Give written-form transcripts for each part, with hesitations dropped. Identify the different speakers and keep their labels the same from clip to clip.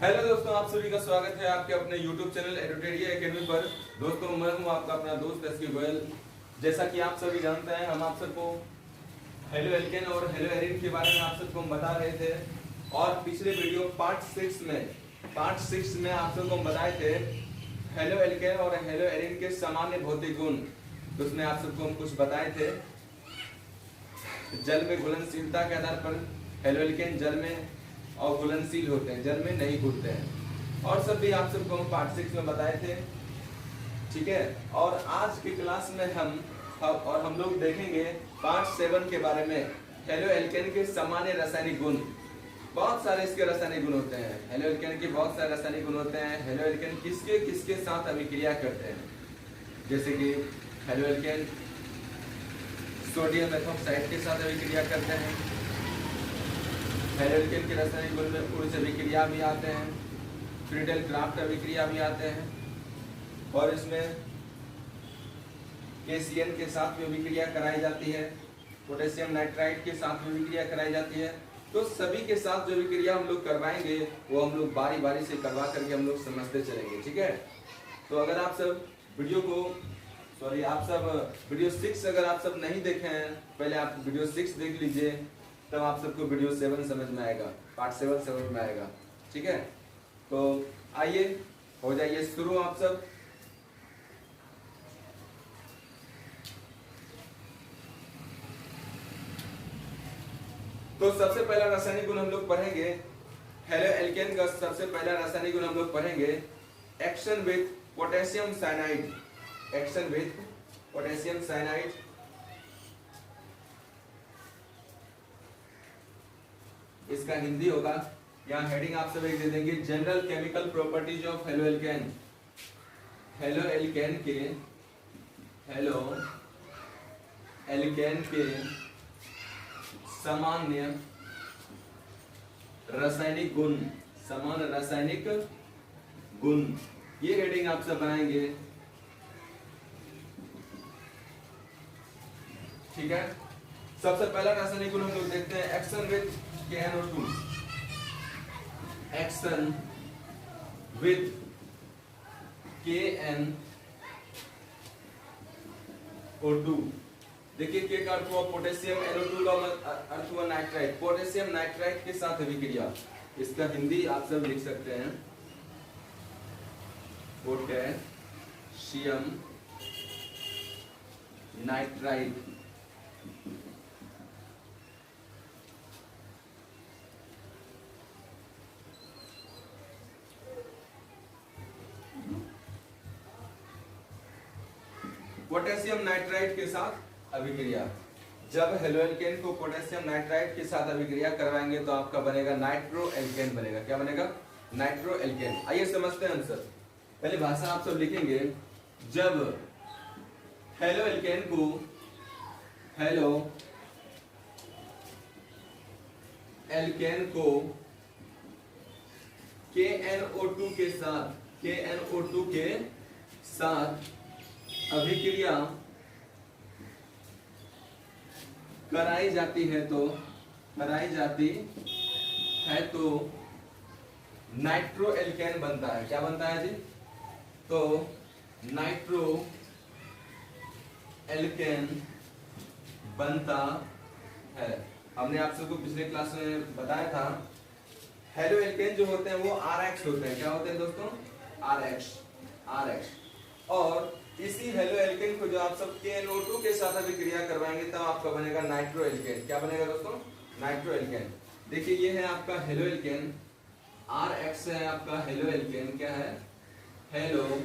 Speaker 1: Hello दोस्तों, आप सभी का स्वागत है आपके अपने YouTube चैनल एडुटेरिया एकेडमी पर। दोस्तों, मैं हूं आपका अपना दोस्त एसके गोयल। जैसा कि आप सभी जानते हैं, हम आप सबको हेलो एल्केन और हेलो एरिन के बारे में आप सबको हम बता रहे थे। और पिछले वीडियो पार्ट 6 में आप सबको हम बताए थे हेलो एल्केन और हेलो एरिन के सामान्य भौतिक गुण। तो उसमें आप सबको हम कुछ बताए थे। जल में घुलनशीलता के आधार पर हेलो एल्केन जल में और घुलनशील होते हैं, जल में नहीं घुलते हैं। और सब भी आप सबको हम पार्ट 6 में बताए थे, ठीक है। और आज की क्लास में हम लोग देखेंगे पार्ट 7 के बारे में, हेलो एल्केन के सामान्य रासायनिक गुण। बहुत सारे इसके रासायनिक गुण होते हैं। हेलो एल्केन के बहुत सारे रासायनिक गुण होते हैं। हेलो एल्केन किसके किसके साथ अभिक्रिया करते हैं, जैसे कि हेलो एल्केन सोडियम एथोक्साइड के साथ अभिक्रिया करते हैं। हेलो एल्केन के रासायनिक गुण में उर्ज अभिक्रिया भी आते हैं, फ्रीडेल क्राफ्ट अभिक्रिया भी आते हैं। और इसमें KCN के साथ भी अभिक्रिया कराई जाती है, पोटेशियम नाइट्राइड के साथ भी अभिक्रिया कराई जाती है। तो सभी के साथ जो अभिक्रिया हम लोग करवाएंगे वो हम लोग बारी बारी से करवा करके हम लोग समझते चलेंगे, ठीक है। तो अगर आप सब वीडियो 6 अगर आप सब नहीं देखे हैं, पहले आप वीडियो 6 देख लीजिए, तब आप सबको वीडियो 7 समझ में आएगा, पार्ट 7 समझ में आएगा, ठीक है। तो आइए हो जाइए शुरू आप सब। तो सबसे पहला रासायनिक गुण हम लोग पढ़ेंगे, हेलो एल्केन का सबसे पहला रासायनिक गुण हम लोग पढ़ेंगे action with potassium cyanide. Action with potassium cyanide. इसका हिंदी होगा, यहाँ हेडिंग आप सब एक दे देंगे, general chemical properties of halo alkane. Halo alkane के सामान्य रासायनिक गुण, सामान्य रासायनिक गुण, ये हेडिंग आप सब बनाएंगे, ठीक है। सबसे पहला रासायनिक गुण हम लोग देखते हैं action with KNO2। Action with KNO2। देखिए के का अर्थ हुआ पोटेशियम, NO2 का अर्थ हुआ नाइट्राइट। पोटेशियम नाइट्राइट के साथ अभिक्रिया, इसका हिंदी आप सब लिख सकते हैं पोटेशियम नाइट्राइट। पोटेशियम नाइट्राइट के साथ अभिक्रिया, जब हेलो एल्केन को पोटेशियम नाइट्राइट के साथ अभिक्रिया करवाएंगे तो आपका बनेगा नाइट्रो एल्केन बनेगा। क्या बनेगा? Nitro alkene. आइए समझते हैं आंसर। पहले भाषा आप सब लिखेंगे, जब हेलो एल्केन को KNO2 के साथ अभिक्रिया कराई जाती है तो नाइट्रो एल्केन बनता है। क्या बनता है जी? तो नाइट्रो एल्केन बनता है। हमने आप सबको पिछले क्लास में बताया था, हेलो एल्केन जो होते हैं वो RX होते हैं। क्या होते हैं दोस्तों? RX। और इसी हेलो एल्केन को जो आप सब KNO2 के साथ अभिक्रिया करवाएंगे तब आपका बनेगा नाइट्रो एल्केन। क्या बनेगा दोस्तों? Nitro alkene. देखिए ये है आपका हेलो एल्केन, RX है आपका हेलो एल्केन। क्या है? Halo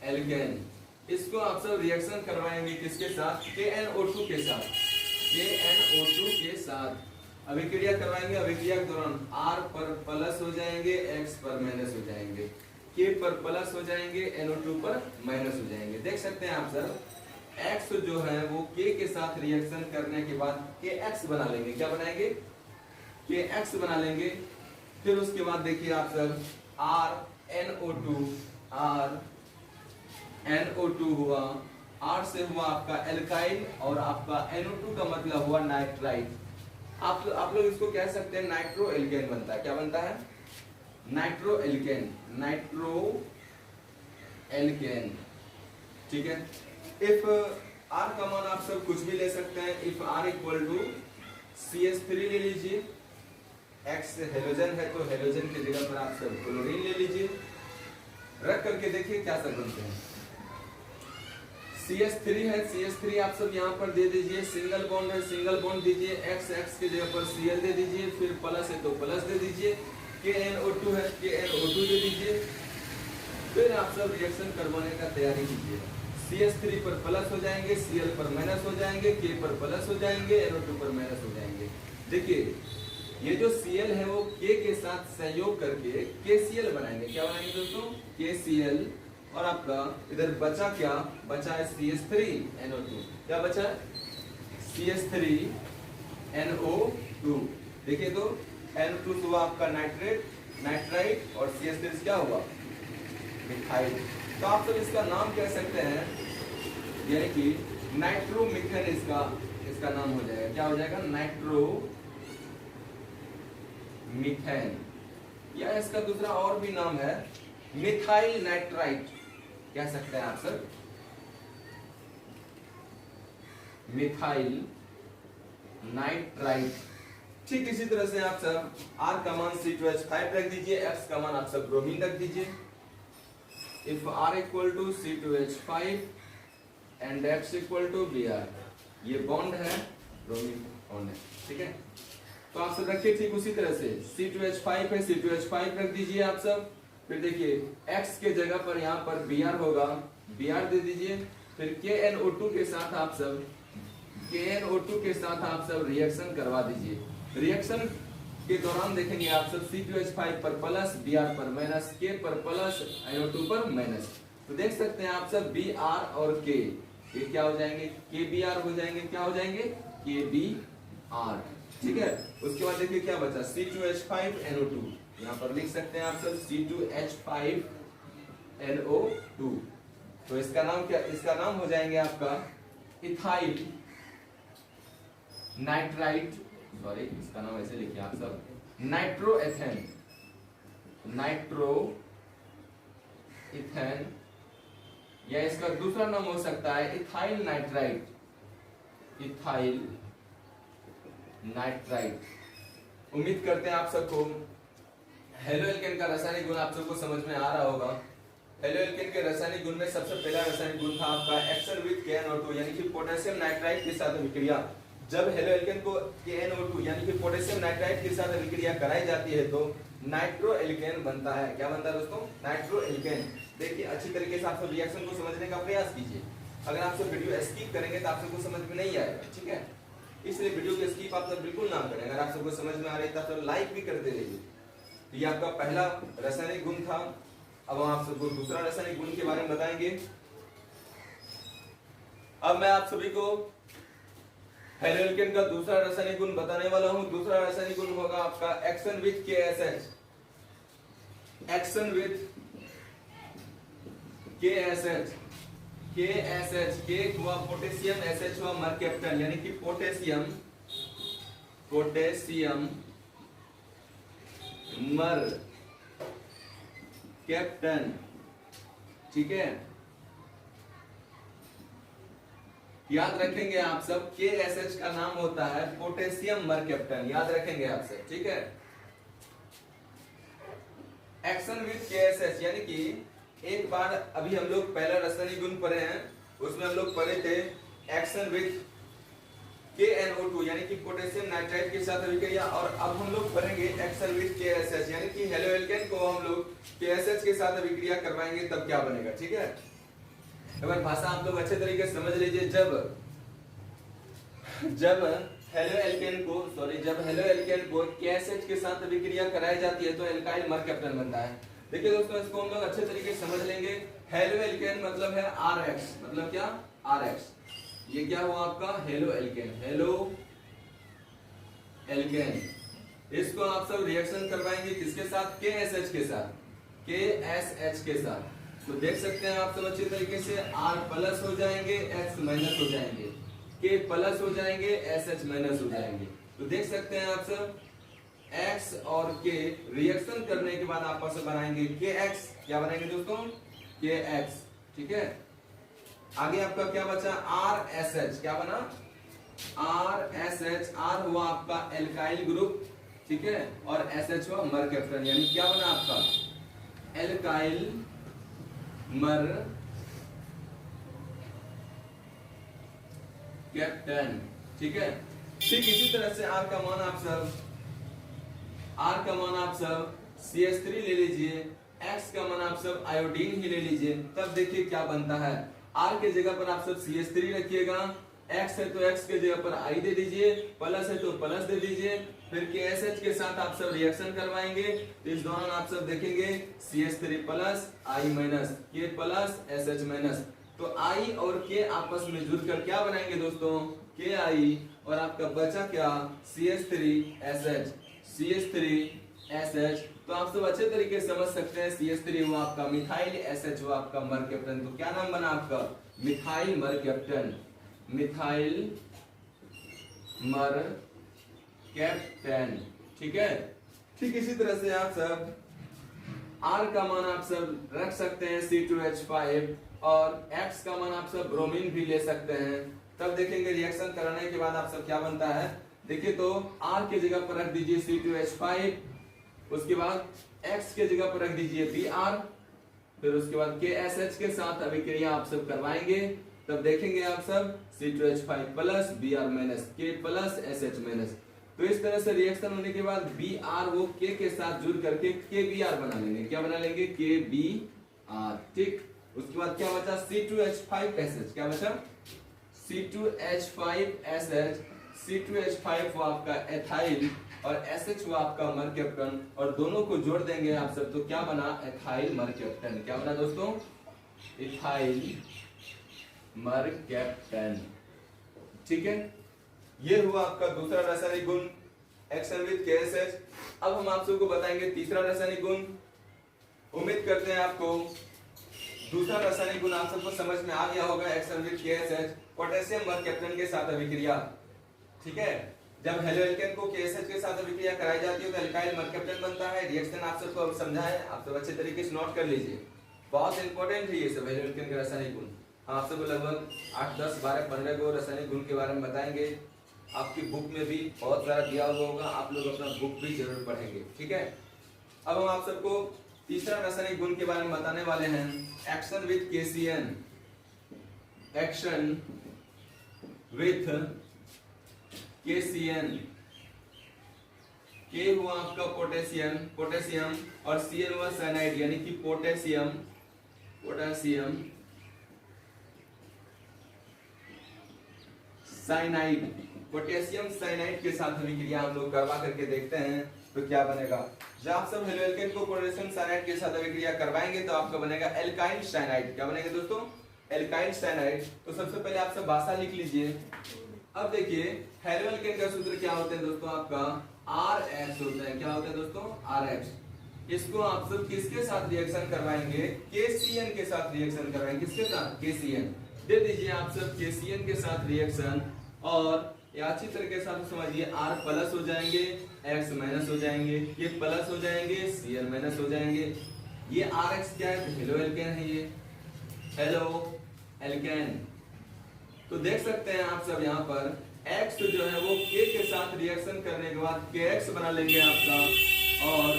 Speaker 1: alkane. इसको आप सब रिएक्शन करवाएंगे किसके साथ? KNO2 के साथ। KNO2 के साथ अभिक्रिया करवाएंगे। अभिक्रिया के दौरान R पर प्लस हो जाएंगे, X पर माइनस हो जाएंगे, K पर प्लस हो जाएंगे, NO2 पर माइनस हो जाएंगे। देख सकते हैं आप सर, X जो है वो K के साथ रिएक्शन करने के बाद KX बना लेंगे। क्या बनाएंगे? KX बना लेंगे। फिर उसके बाद देखिए आप सर, RNO2 हुआ, R से हुआ आपका एल्काइल और आपका NO2 का मतलब हुआ नाइट्राइट। आप लोग इसको कह सकते हैं नाइट्रो एल्केन बनता है। क्या बनता है? नाइट्रो एल्केन, नाइट्रो एल्केन, ठीक है। इफ आर का मान आप सब कुछ भी ले सकते हैं। If are equal to CH3 ले लीजिए, X हेलोजन है तो हेलोजन की जगह पर आप सब क्लोरीन ले लीजिए, रख करके देखिए क्या सब बनते हैं। CH3 है, CH3 आप सब यहाँ पर दे दीजिए, सिंगल बॉन्ड है, सिंगल बॉन्ड दीजिए, X की जगह पर Cl दे दीजिए, फिर प्लस है तो प्लस दे दीजिए, KNO2 है, KNO2 दे दीजिए, फिर आप सब रिएक्शन करवाने का तैयारी कीजिए। CH3 पर प्लस हो जाएंगे, Cl पर माइनस हो जाएंगे, K पर प्लस हो जाएंगे, NO2 पर माइनस हो जाएंगे। देखिए ये जो Cl है वो K के साथ सहयोग करके KCl बनाएंगे। क्या बनाएंगे दोस्तों? KCl। और आपका इधर बचा क्या? बचा है CH3NO2। क्या बचा? CH3NO2। देखिए तो NO2 हुआ आपका नाइट्रेट, नाइट्राइट, और CH3 क्या हुआ? मिथाइल। तो आप सब इसका नाम कह सकते हैं, यानी कि नाइट्रोमिथेन इसका नाम हो जाएगा। क्या हो जाएगा? नाइट्रोमिथेन। या इसका दूसरा और भी नाम है मिथाइल नाइट्राइट, कह सकते हैं आप सब, मिथाइल नाइट्राइट। ठीक इसी तरह से आप सब R का मान C2H5 रख दीजिए, X का मान आप सब ब्रोमीन रख दीजिए। If R equal to C2H5 and X equal to Br, ये बॉन्ड है, ब्रोमीन बॉन्ड है, ठीक है। तो आप सब रखिए ठीक उसी तरह से, C2H5 है, C2H5 रख दीजिए आप सब। फिर देखिए X के जगह पर यहाँ पर Br होगा, Br दे दीजिए। फिर KNO2 के साथ आप सब रिएक्शन करवा दीजिए। रिएक्शन के दौरान देखेंगे आप सब C2H5 पर प्लस, Br पर माइनस, K पर प्लस, NO2 पर माइनस। तो देख सकते हैं आप सब Br और K ये क्या हो जाएंगे? KBr हो जाएंगे। क्या हो जाएंगे? KBr, ठीक है। उसके बाद देखिए क्या बचा? C2H5NO2, यहाँ पर लिख सकते हैं आप सब C2H5NO2। तो इसका नाम क्या? इसका नाम हो जाएंगे आपका इथाइल नाइट्राइट, सॉरी इसका नाम ऐसे लिखिए आप सब, नाइट्रोएथेन, नाइट्रोइथेन, या इसका दूसरा नाम हो सकता है इथाइल नाइट्राइट, इथाइल नाइट्राइट। उम्मीद करते हैं आप सबको हेलो एल्केन का रासायनिक गुण आप सबको समझ में आ रहा होगा। हेलो एल्केन के रासायनिक गुण में सबसे पहला रासायनिक गुण था आपका एक्शन विद KNO2, यानी कि पोटेशियम नाइट्राइट के साथ अभिक्रिया। जब हेलो एल्केन को KNO2 यानी कि पोटेशियम नाइट्राइट के साथ अभिक्रिया कराई जाती है तो नाइट्रो एल्केन बनता है। क्या बनता है दोस्तों? Nitro alkene. देखिए अच्छी तरीके से आप सब रिएक्शन को समझने का प्रयास कीजिए। अगर आप सब वीडियो स्किप करेंगे तो आप सबको समझ में नहीं आएगा, ठीक है। इसलिए वीडियो को स्किप आप सब बिल्कुल ना करें। अगर आप सबको समझ में आ रही है तो लाइक भी करते रहिए। तो ये आपका पहला रासायनिक गुण था। अब हम आप सबको दूसरा रासायनिक गुण के बारे में बताएंगे। अब मैं आप सभी को हेलो एल्केन का दूसरा रासायनिक गुण बताने वाला हूं। दूसरा रासायनिक गुण होगा आपका action with KSH, action with KSH, KSH, K हुआ पोटेशियम, SH हुआ मरकैप्टन, यानी कि पोटेशियम मर कैप्टन, ठीक है। याद रखेंगे आप सब KSH का नाम होता है पोटेशियम मरकैप्टन, याद रखेंगे आप सब, ठीक है। एक्शन विद KSH यानी कि एक बार अभी हम लोग पहला रासायनिक गुण पढ़े हैं, उसमें हम लोग पढ़े थे एक्शन विद KNO2 यानी कि पोटेशियम नाइट्राइट के साथ अभिक्रिया, और अब हम लोग पढ़ेंगे एक्शन विद KSH यानी कि हेलो एल्केन को हम लोग KSH के साथ अभिक्रिया करवाएंगे तब क्या बनेगा, ठीक है। अगर भाषा आप लोग अच्छे तरीके से समझ लीजिए, जब हेलो एल्केन को KSH के साथ अभिक्रिया कराई जाती है तो एल्काइल मरकैप्टन बनता है। देखिए दोस्तों इसको हम लोग अच्छे तरीके से समझ लेंगे। हेलो एल्केन मतलब है RH, मतलब क्या? RH। ये क्या हुआ आपका? Halo alkane, halo alkane. इसको आप सब रिएक्शन करवाएंगे किसके साथ? KSH के साथ, KSH के साथ। तो देख सकते हैं आप सब अच्छे तरीके से R प्लस हो जाएंगे, X माइनस हो जाएंगे, K प्लस हो जाएंगे, SH माइनस हो जाएंगे। तो देख सकते हैं आप सब एक्स और के रिएक्शन करने के बाद आपस में बनाएंगे के एक्स। क्या बनाएंगे दोस्तों? के एक्स। ठीक है, आगे आपका क्या बचा? R S H. क्या बना? R S H. आर हुआ आपका एल्काइल ग्रुप, ठीक है, और एस एच हुआ मरकैप्टन। यानी क्या बना आपका? एल्काइल मर कैप्टन। ठीक है, ठीक इसी तरह से आर का मान आप सब CH3 ले लीजिए, एक्स का मान आप सब आयोडीन ही ले लीजिए। तब देखिए क्या बनता है। आर के जगह पर आप सब CH3 रखिएगा, एक्स है तो एक्स के जगह पर आई दे दीजिए, प्लस है तो प्लस दे दीजिए, फिर KSH के साथ आप सब रिएक्शन करवाएंगे। तो इस दौरान आप सब देखेंगे CH3 प्लस आई माइनस, के प्लस SH माइनस। तो आई और के आपस में जुड़कर क्या बनाएंगे दोस्तों? के आई, और आपका बचा क्या? CH3SH। CH3SH। तो आप सब अच्छे तरीके से समझ सकते हैं CH3 हुआ आपका मिथाइल, SH हुआ आपका मरकैप्टन। तो क्या नाम बना आपका? Methyl mercaptan. Methyl mercaptan. ठीक है, ठीक इसी तरह से आप सब R का मान आप सब रख सकते हैं C2H5, और X का मान आप सब ब्रोमीन भी ले सकते हैं। तब देखेंगे रिएक्शन कराने के बाद आप सब क्या बनता है। देखिए तो R के जगह पर रख दीजिए C2H5, उसके बाद X के जगह पर रख दीजिए Br, फिर उसके बाद KSH के साथ अभिक्रिया आप सब करवाएंगे। तब देखेंगे आप सब C2H5 plus Br minus, K plus SH minus. तो इस तरह से रिएक्शन होने के बाद Br वो K के साथ जुड़ करके KBr बना लेंगे। क्या बना लेंगे? KBr। ठीक, उसके बाद क्या बचा? C2H5SH। क्या बचा? C2H5SH। C2H5 वो आपका एथाइल, और SH हुआ आपका मरकैप्टन, और दोनों को जोड़ देंगे आप सब। तो क्या बना? Ethyl mercaptan. क्या बना दोस्तों? Ethyl mercaptan. ठीक है, ये हुआ आपका दूसरा रासायनिक गुण, एक्शन विद KSH। अब हम आप सबको बताएंगे तीसरा रासायनिक गुण। उम्मीद करते हैं आपको दूसरा रासायनिक गुण आप सबको समझ में आ गया होगा, action with KSH, potassium mercaptan के साथ अभिक्रिया। ठीक है, जब हेलो एल्केन को KSH के साथ अभिक्रिया कराई जाती है तो एल्काइल मरकैप्टन बनता है। रिएक्शन आप सबको समझा है, आप सब अच्छे तरीके से नोट कर लीजिए, बहुत इंपॉर्टेंट है ये सब हेलो एल्केन के रासायनिक गुण। हम आप सबको लगभग 8, 10, 12, 15 को रासायनिक गुण के बारे में बताएंगे। आपकी बुक में भी बहुत सारा दिया हुआ होगा, आप लोग अपना बुक भी जरूर पढ़ेंगे। ठीक है, अब हम आप सबको तीसरा रासायनिक गुण के बारे में बताने वाले हैं, action with KCN। Action with KCN। K हुआ आपका पोटेशियम, और Cn हुआ साइनाइड, यानी कि पोटेशियम साइनाइड। पोटेशियम साइनाइड के साथ अभिक्रिया हम लोग करवा करके देखते हैं तो क्या बनेगा। जब आप सब हेलो एल्केन को पोटेशियम साइनाइड के साथ अभिक्रिया करवाएंगे तो आपका बनेगा एल्काइल साइनाइड। क्या बनेगा दोस्तों? Alkyl cyanide. तो सबसे पहले आप सब भाषा लिख लीजिए। अब देखिए हेलो एल्केन का सूत्र क्या होता है दोस्तों? आपका RH होता है। क्या होता है दोस्तों? RH। इसको आप सब किसके साथ रिएक्शन करवाएंगे? KCN के साथ रिएक्शन करवाएंगे। किसके साथ? KCN। दे दीजिए आप सब KCN के साथ रिएक्शन, और ये अच्छी तरीके से आप समझिए, R प्लस हो जाएंगे, X माइनस हो जाएंगे, ये प्लस हो जाएंगे, Cl माइनस हो जाएंगे। ये RH क्या है? हेलो एल्केन है। ये हेलो एल्केन। तो देख सकते हैं आप सब यहाँ पर X जो है वो K के साथ रिएक्शन करने के बाद KX बना लेंगे आपका, और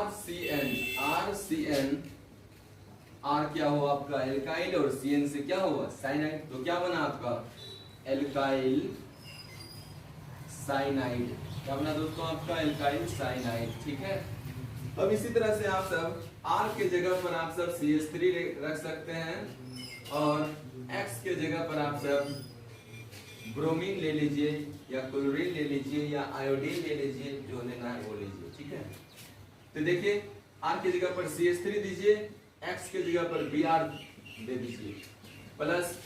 Speaker 1: RCN R क्या हुआ आपका? एल्काइल, और Cn से क्या हुआ? साइनाइड। तो क्या बना आपका? Alkyl cyanide. क्या बना दोस्तों आपका? Alkyl cyanide. ठीक है, अब इसी तरह से आप सब R के जगह पर आप सब CH3 रख सकते हैं, और X के जगह पर आप सब ब्रोमीन ले लीजिए, या क्लोरीन ले लीजिए, या आयोडीन ले लीजिए, जो लेना है वो लीजिए। ठीक है, तो देखिए R के जगह पर CH3 दीजिए, X के जगह पर Br दे दीजिए, प्लस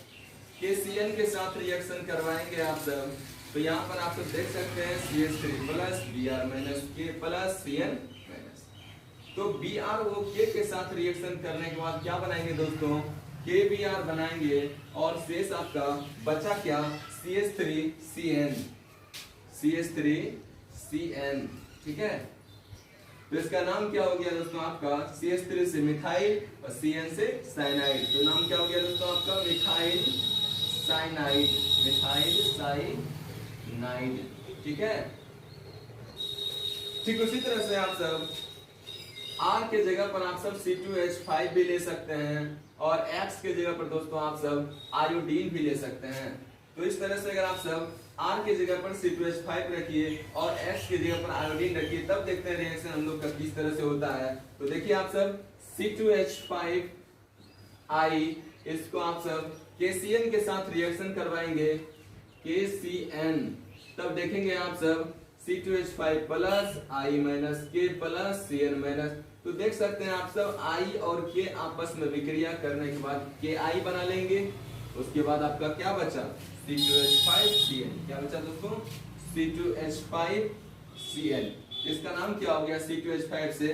Speaker 1: KCN के साथ रिएक्शन करवाएंगे आप सब। तो यहाँ पर आप सब देख सकते हैं CH3 plus Br minus K plus Cn minus. तो Br वो K के साथ रिएक्शन करने के बाद क्या बनाएंगे दोस्तों? KBr बनाएंगे, और शेष आपका बचा क्या? CH3Cn। CN, ठीक है। तो इसका नाम क्या हो गया दोस्तों आपका, CH3 से मिथाइल और CN से साइनाइड। तो नाम क्या हो गया दोस्तों आपका, मिथाइल साइनाइड, मिथाइल साइनाइड, ठीक है। ठीक उसी तरह से आप सब R के जगह पर आप सब C2H5 भी ले सकते हैं और X के जगह पर दोस्तों आप सब आयोडीन भी ले सकते हैं। तो इस तरह से अगर आप सब R के जगह पर C2H5 रखिए और X के जगह पर आयोडीन रखिए, तब देखते हैं रिएक्शन हम लोग का किस तरह से होता है। तो देखिए आप सब C2H5I, इसको आप सब KCN के साथ रिएक्शन करवाएंगे, KCN, तब देखेंगे आप सब C2H5 plus I minus K plus CN minus. तो देख सकते हैं आप सब I और K आपस में विक्रिया करने के बाद KI बना लेंगे। उसके बाद आपका क्या बचा, C2H5CN, क्या बचा दोस्तों, C2H5CN। इसका नाम क्या हो गया, C2H5 से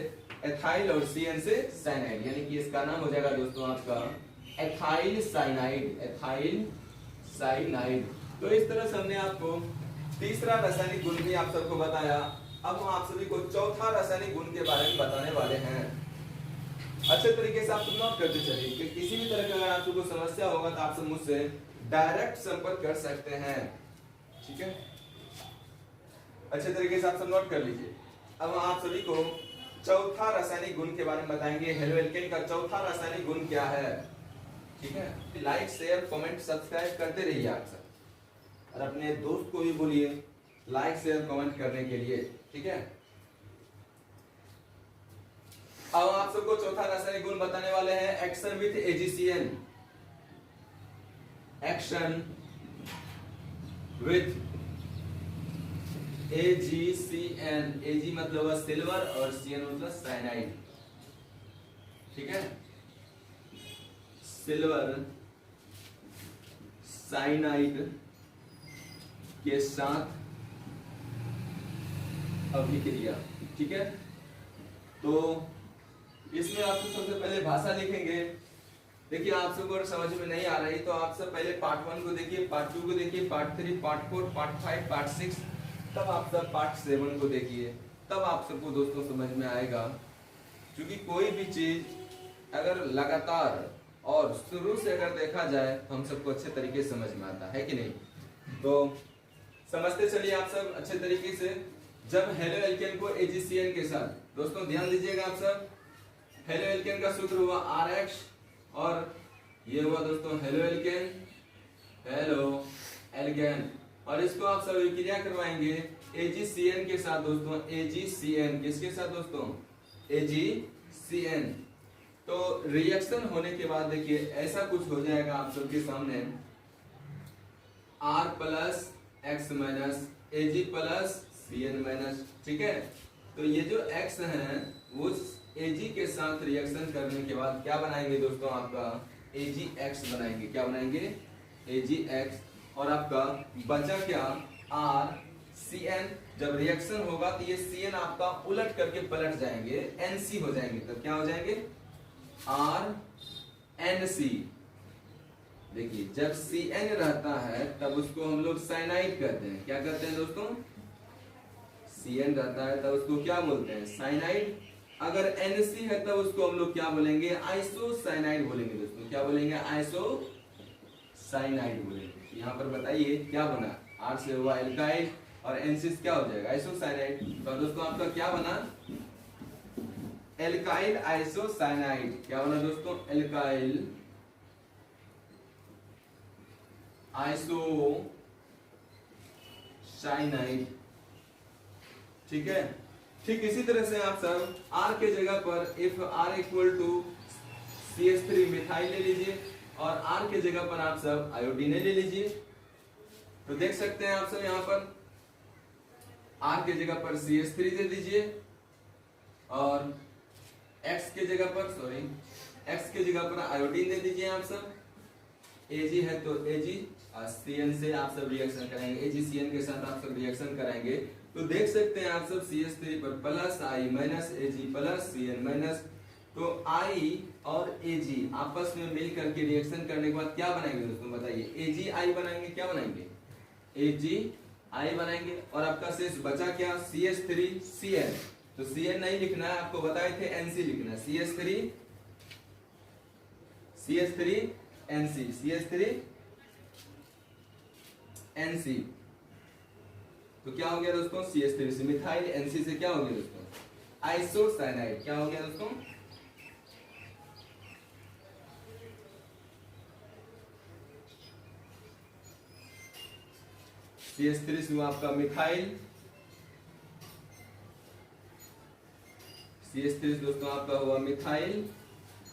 Speaker 1: एथाइल और CN से साइनाइड, यानी कि इसका नाम हो जाएगा दोस्तों आपका एथाइल साइनाइड, एथाइल साइनाइड। तो इस तरह से हमने आपको तीसरा रासायनिक गुण भी आप सबको बताया। अब हम आप सभी को चौथा रासायनिक गुण के बारे में बताने वाले हैं। अच्छे तरीके से आप सब नोट करते चलिए कि किसी भी तरह का अगर आप सबको समस्या होगा तो आप सब मुझसे डायरेक्ट संपर्क कर सकते हैं, ठीक है। अच्छे तरीके से आप सब नोट कर लीजिए। अब हम आप सभी को चौथा रासायनिक गुण के बारे में बताएंगे। हेलो एल्केन का चौथा रासायनिक गुण क्या है, ठीक है। लाइक शेयर कमेंट सब्सक्राइब करते रहिए आप सब, और अपने दोस्त को भी बोलिए लाइक शेयर कमेंट करने के लिए, ठीक है। अब आप सबको चौथा रासायनिक गुण बताने वाले हैं, action with AgCN, action with AgCN, Ag मतलब सिल्वर और CN मतलब साइनाइड, ठीक है। सिल्वर साइनाइड के साथ अभिक्रिया, ठीक है। तो इसमें आप सबसे पहले भाषा लिखेंगे। देखिए आप सबको अगर समझ में नहीं आ रही तो आप सब पहले पार्ट 1 को देखिए, पार्ट 2 को देखिए, पार्ट 3, पार्ट 4, पार्ट 5, पार्ट 6, तब आप सब पार्ट 7 को देखिए, तब आप सबको दोस्तों समझ में आएगा। क्योंकि कोई भी चीज अगर लगातार और शुरू से अगर देखा जाए तो हम सबको अच्छे तरीके से समझ में आता है कि नहीं। तो समझते चलिए आप सब अच्छे तरीके से। जब हेलो एल्केन को AgCN के साथ, दोस्तों ध्यान दीजिएगा आप सब, हेलो एल्केन का सूत्र हुआ RH और ये हुआ दोस्तों हेलो एल्केन, हेलो एल्केन, और इसको आप सब विक्रिया करवाएंगे AgCN के साथ दोस्तों, AgCN किसके साथ दोस्तों, AgCN। तो रिएक्शन होने के बाद देखिए ऐसा कुछ हो जाएगा आप सबके सामने, R plus X minus Ag plus CN minus, ठीक है। तो ये जो X है वो Ag के साथ रिएक्शन करने के बाद क्या बनाएंगे दोस्तों, आपका AgX बनाएंगे, क्या बनाएंगे, AgX, और आपका बचा क्या, RCN। जब रिएक्शन होगा तो ये CN आपका उलट करके पलट जाएंगे, NC हो जाएंगे, तब क्या हो जाएंगे, RNC। देखिए जब CN रहता है तब उसको हम लोग साइनाइड कहते हैं, क्या कहते हैं दोस्तों, CN रहता है तब उसको क्या बोलते हैं, साइनाइड। अगर NC है तब उसको हम लोग क्या बोलेंगे, आइसोसाइनाइड बोलेंगे दोस्तों, क्या बोलेंगे, आइसोसाइनाइड बोलेंगे। यहाँ पर बताइए क्या बना, R से हुआ एल्काइल और N से क्या हो जाएगा, आइसोसाइनाइड। तो दोस्तों आपका क्या बना, एल्काइल आइसोसाइनाइड, क्या बना दोस्तों, एल्काइल आइसोसाइनाइड, ठीक है। ठीक इसी तरह से आप सब R के जगह पर if R equal to CH3 methyl ले लीजिए और R के जगह पर आप सब आयोडीन ले लीजिए। तो देख सकते हैं आप सब यहाँ पर R के जगह पर CH3 दे दीजिए और X के जगह पर आयोडीन दे दीजिए आप सब। Ag है तो Ag, CN से आप सब रिएक्शन कराएंगे, AgCN के साथ आप सब रिएक्शन कराएंगे। तो देख सकते हैं आप सब CH3 पर plus I minus Ag plus CN minus. तो I और Ag आपस में मिल करके रिएक्शन करने के बाद क्या बनाएंगे दोस्तों, बताइए, AgI बनाएंगे, क्या बनाएंगे, आई बनाएंगे और आपका शेष बचा क्या, CH3Cl। तो Cl नहीं लिखना है, आपको बताए थे Nc लिखना है, CH3Nc। तो क्या हो गया दोस्तों, CH3 से मिथाइल, Nc से क्या हो गया दोस्तों, आइसोसाइनाइड। क्या हो गया दोस्तों, CH3 से हुआ आपका मिथाइल, CH3 से दोस्तों आपका हुआ मिथाइल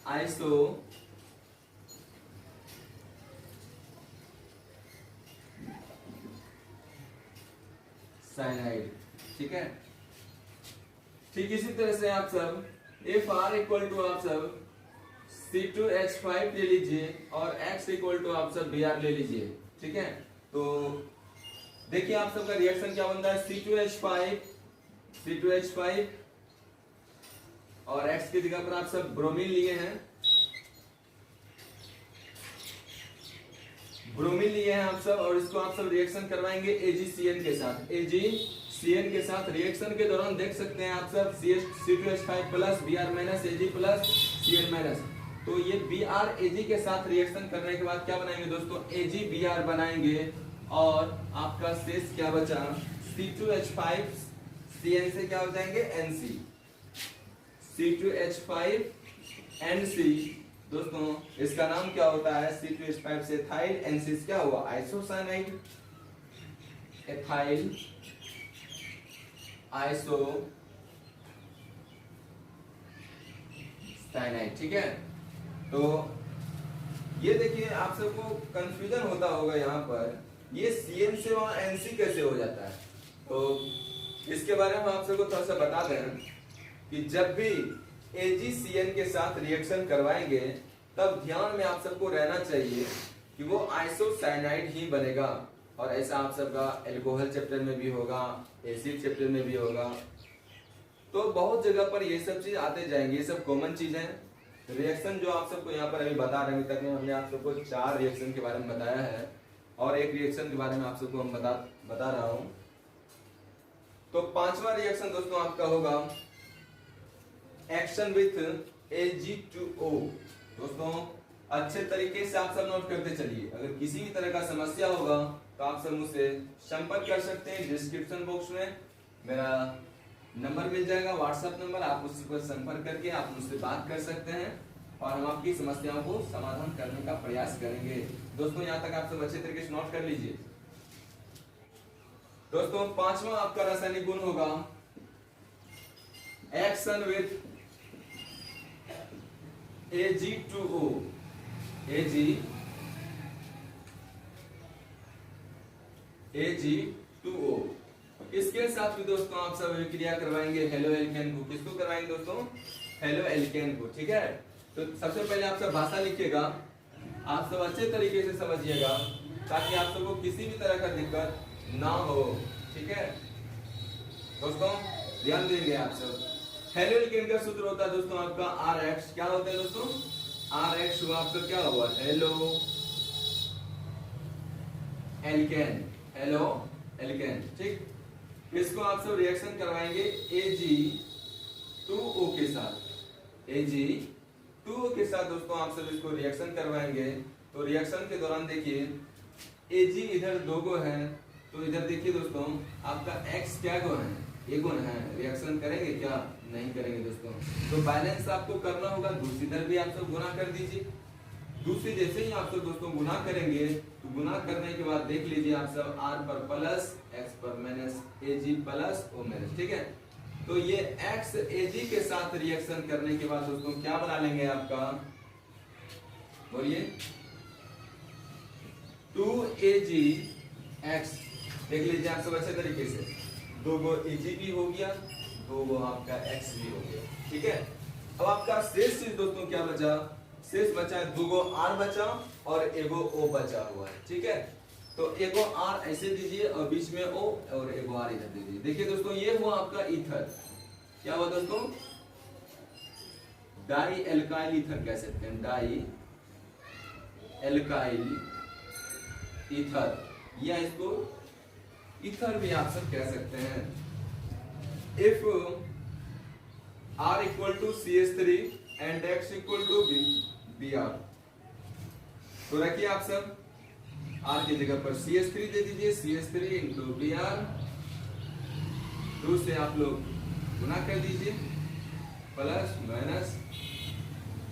Speaker 1: आइसो साइनाइड। ठीक है, ठीक इसी तरह से आप सब इफ R इक्वल टू आप सब C2H5 ले लीजिए और X इक्वल टू आप सब Br ले लीजिए। ठीक है, तो देखिए आप सबका रिएक्शन क्या बन रहा है, C2H5 और X की जगह पर आप सब ब्रोमीन लिए हैं, आप सब, और इसको आप सब रिएक्शन करवाएंगे AgCN के साथ। AgCN के साथ रिएक्शन के दौरान देख सकते हैं आप सब C2H5 plus Br minus Ag plus Cl minus. तो ये Br Ag के साथ रिएक्शन करने के बाद क्या बनाएंगे दोस्तों, AgBr बनाएंगे और आपका शेष क्या बचा, C2H5Cn से क्या हो जाएंगे Nc, C2H5Nc। दोस्तों इसका नाम क्या होता है, C2H5 से एथाइल, Nc से क्या हुआ, आइसोसाइनाइड, एथाइल आइसोसाइनाइड। ठीक है, तो ये देखिए आप सबको कंफ्यूजन होता होगा यहाँ पर, ये Cn से वहां Nc कैसे हो जाता है। तो इसके बारे में आप सबको थोड़ा सा बता दें कि जब भी AgCN के साथ रिएक्शन करवाएंगे तब ध्यान में आप सबको रहना चाहिए कि वो आइसोसाइनाइड ही बनेगा। और ऐसा आप सबका एल्कोहल चैप्टर में भी होगा, एसिड चैप्टर में भी होगा, तो बहुत जगह पर ये सब चीज आते जाएंगे, ये सब कॉमन चीज है। रिएक्शन जो आप सबको यहाँ पर अभी बता रहे हैं, अभी तक में हमने आप सबको 4 रिएक्शन के बारे में बताया है और एक रिएक्शन के बारे में आप सबको हम बता रहा हूं। तो 5वां रिएक्शन दोस्तों आपका होगा एक्शन विथ Ag2O। दोस्तों अच्छे तरीके से आप सब नोट करते चलिए, अगर किसी भी तरह का समस्या होगा तो आप सब मुझसे संपर्क कर सकते हैं। डिस्क्रिप्शन बॉक्स में मेरा नंबर मिल जाएगा, व्हाट्सएप नंबर, आप उससे पर संपर्क करके आप मुझसे बात कर सकते हैं और हम आपकी समस्याओं को समाधान करने का प्रयास करेंगे। दोस्तों यहाँ तक आप सब अच्छे तरीके से नोट कर लीजिए। दोस्तों 5वां आपका रासायनिक गुण होगा एक्शन विथ Ag2O। Ag2O इसके साथ भी दोस्तों आप सब क्रिया करवाएंगे हेलो एल्केन को। किसको करवाएंगे दोस्तों, हेलो एल्केन को। ठीक है, तो सबसे पहले आप सब भाषा लिखिएगा, आप सब अच्छे तरीके से समझिएगा ताकि आप सबको किसी भी तरह का दिक्कत ना हो। ठीक है दोस्तों, ध्यान देंगे आप सब। हेलो एल्केन का सूत्र होता है दोस्तों आपका RH। क्या होता है दोस्तों, RH हुआ आपका क्या हुआ, हेलो एल्केन, हेलो एल्केन। ठीक, इसको आप सब रिएक्शन करवाएंगे Ag2O के साथ। Ag2O के साथ दोस्तों आप सब इसको रिएक्शन करवाएंगे। तो रिएक्शन के दौरान देखिए Ag इधर 2 गो है, तो इधर देखिए दोस्तों आपका X क्या गुण है, ये गुण है। रिएक्शन करेंगे क्या, नहीं करेंगे दोस्तों। तो बैलेंस आपको करना होगा, दूसरी तरफ भी आप सब गुना कर दीजिए। दूसरी जैसे ही आप सब दोस्तों गुना करेंगे तो गुना करने के बाद देख लीजिए आप सब R पर प्लस X पर minus, Ag plus O minus. ठीक है, तो ये X Ag के साथ रिएक्शन करने के बाद दोस्तों क्या बना लेंगे आपका, बोलिए 2AgX। देख लीजिए आप सब अच्छे तरीके से, 2 गो Ag भी हो गया, 2 गो आपका X भी हो गया। ठीक है, अब आपका शेष चीज दोस्तों क्या बचा, शेष बचा है 2 गो R बचा और एगो O बचा हुआ है। ठीक है, तो एगो R ऐसे दीजिए और बीच में O और एगो R इधर दीजिए। देखिए दोस्तों ये हुआ आपका ईथर। क्या हुआ दोस्तों, डाई एल्काइल ईथर कह सकते हैं, डाई एल्काइल ईथर, या इसको ईथर भी आप सब कह सकते हैं। If R equal to CH3 and X equal to Br, तो रखिए आप सब R की जगह पर CH3 दे दीजिए, CH3 इंटू Br, 2 से आप लोग गुना कर दीजिए, plus minus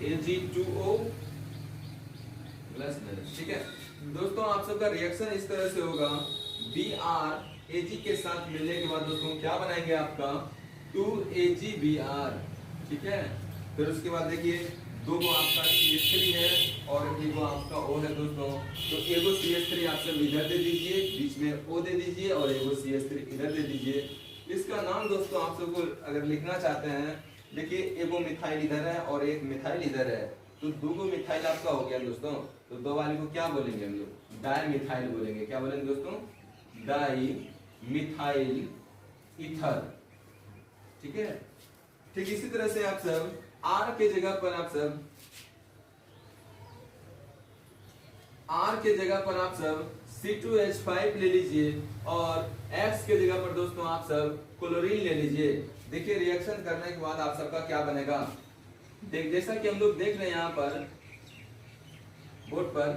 Speaker 1: Ag2O plus minus. ठीक है दोस्तों, आप सबका रिएक्शन इस तरह से होगा, Br Ag के साथ मिलने के बाद दोस्तों क्या बनाएंगे आपका 2AgBr। ठीक है, फिर उसके बाद देखिए दो को आपका CH3 है और एगो आपका O है दोस्तों, तो एगो CH3 आप सब इधर दे दीजिए, बीच में O दे दीजिए और एगो CH3 इधर दे दीजिए। इसका नाम दोस्तों आप सबको अगर लिखना चाहते हैं, देखिए एगो मिथाइल इधर है और एक मिथाइल इधर है, तो दो मिथाइल आपका हो गया दोस्तों, तो दो वाले को क्या बोलेंगे हम लोग, डाई मिथाइल बोलेंगे। क्या बोलेंगे दोस्तों, डाई मिथाइल ईथर। ठीक है, ठीक इसी तरह से आप सब R के जगह पर आप सब C2H5 ले लीजिए और X के जगह पर दोस्तों आप सब क्लोरीन ले लीजिए। देखिए रिएक्शन करने के बाद आप सबका क्या बनेगा, जैसा कि हम लोग देख रहे हैं यहाँ पर बोर्ड पर,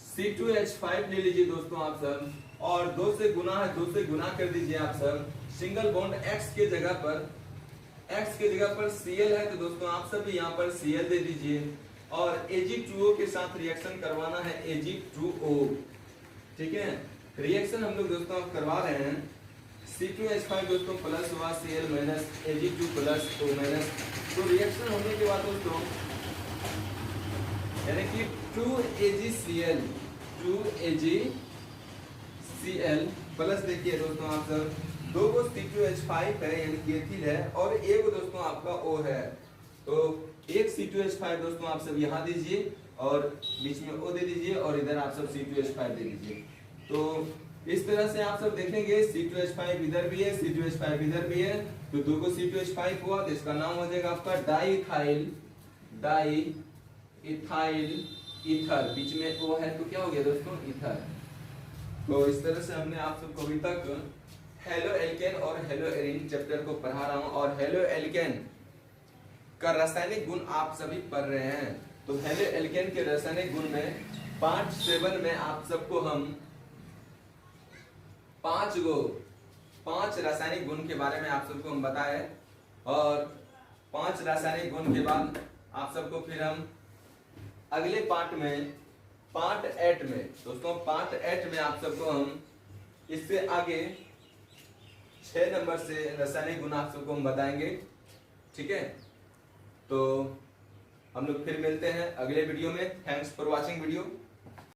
Speaker 1: C2H5 ले लीजिए दोस्तों आप सब, और 2 से गुना है, 2 से गुना कर दीजिए आप सब, सिंगल बॉन्ड X के जगह पर Cl है, तो दोस्तों आप सब भी यहाँ पर Cl दे दीजिए, और Ag2O के साथ रिएक्शन करवाना है Ag2O। ठीक है, रिएक्शन हम लोग दोस्तों करवा रहे हैं, C2H5 दोस्तों प्लस हुआ Cl minus Ag2 plus O minus, तो रिएक्शन होने के बाद दोस्तों यानी कि 2AgCl प्लस देखिए दोस्तों आप सब, दो को C2H5 है यानी कि एथिल है और एक दोस्तों आपका O है, तो एक C2H5 दोस्तों आप सब यहाँ दीजिए और बीच में O दे दीजिए और इधर आप सब C2H5 दे दीजिए। तो इस तरह से आप सब देखेंगे C2H5 इधर भी है, C2H5 इधर भी है, तो दो को C2H5 हुआ तो इसका नाम हो जाएगा आपका डाई इथाइल ईथर, बीच में O है तो क्या हो गया दोस्तों, ईथर। तो इस तरह से हमने आप सबको अभी तक हेलो एल्केन और हेलो एरीन चैप्टर को पढ़ा रहा हूं, और हेलो एल्केन का रासायनिक गुण आप सभी पढ़ रहे हैं। तो हेलो एल्केन के रासायनिक गुण में पार्ट 7 में आप सबको हम 5 रासायनिक गुण के बारे में आप सबको हम बताए, और 5 रासायनिक गुण के बाद आप सबको फिर हम अगले पार्ट में पार्ट 8 में दोस्तों, पार्ट 8 में आप सबको हम इससे आगे 6 नंबर से रासायनिक गुण आप सबको हम बताएंगे। ठीक है, तो हम लोग फिर मिलते हैं अगले वीडियो में। Thanks for watching video.